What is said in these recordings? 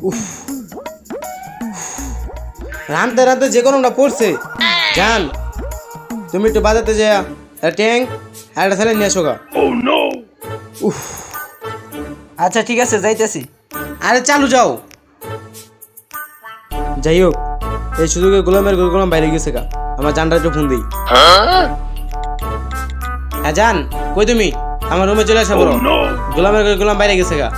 উফ, রানতে রানতে যে কোনোটা পড়ছে। জান, তুমি একটু বাজাতে যা ট্যাঙ্ক আর একটা ছেলে নিয়ে আসো গা। উফ, আচ্ছা ঠিক আছে, যাইতেছি। আরে চালু যাও। যাই হোক, এই সুযোগে গোলাম বাইরে গেছে গা। আমার জানটা একটু ফোন দিই। হ্যাঁ জান, কই তুমি? আমার রুমে চলে আসা বলো। গোলাম বাইরে গেছে গা।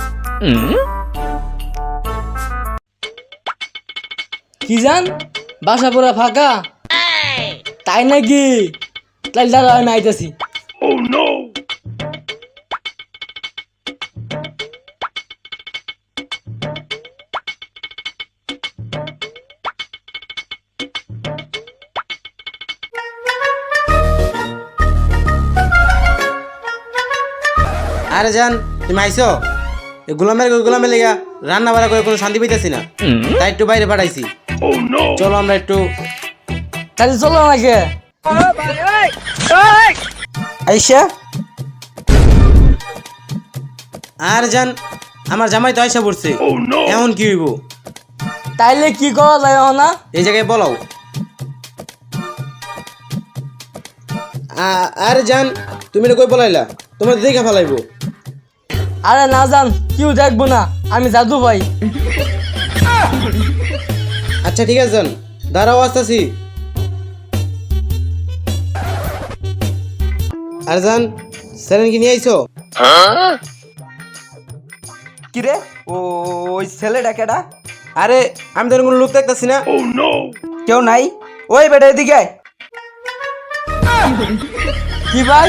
কি জান, বাসা পুরা ফাঁকা? তাই নাকি? তাই দাঁড়া, আমি আইতেছি। আরে জান, তুমি আইসো? গোলামের লেগা রান্না বাড়া করে কোনো শান্তি পাইতেছি না, তাই একটু বাইরে পাঠাইছি। চলো আমরা একটু। তাহলে চলো নাকি? আইসা আর জান, আমার জামাই তো আইসা পড়ছে। এমন কি হইব? তাইলে কি করা যায় না? এই জায়গায় বলাও। আরে জান, তুমি কই বলাইলা? তোমার দেখে ফেলাইবো। আরে না জান, কেউ দেখবো না, আমি জাদু ভাই। আচ্ছা ঠিক আছে জান, দাঁড়াও, আসতেছি। আর জান, সেরেন কি নিয়ে আইছো? কি রে, ওই ছেলেটা কেডা? আরে আমি তো কোনো লোক দেখতেছি না। কেউ নাই? ওই বেটা এদিকে আয়। কি ভাই,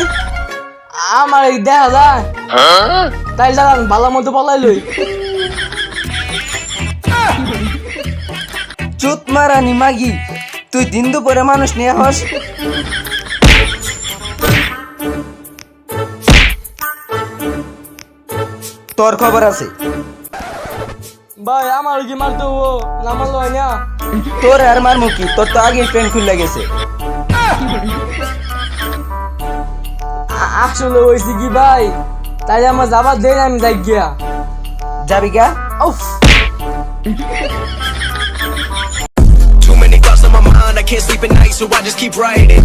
আমার এই দেখা যায়? তাই দাঁড়ান, ভালো মতো পালাই লই। চুত মারানি মাগি, তুই দিন দুপুরে মানুষ নিয়ে হস? তোর খবর আছে ভাই? আমার কি মারতে হবো না? মারলো হয় না? তোর আর মার মুখি, তোর তো আগে ট্রেন খুলে গেছে। আসলে হয়েছে কি ভাই, তাই আমার যাবার দেন, আমি যাই গিয়া। যাবি গা? উফ, Too many thoughts on my mind, I can't sleep at night, so I just keep writing.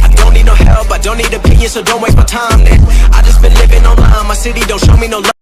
I don't need no help, I don't need opinions, so don't waste my time then. I just been living online, my city don't show me no love.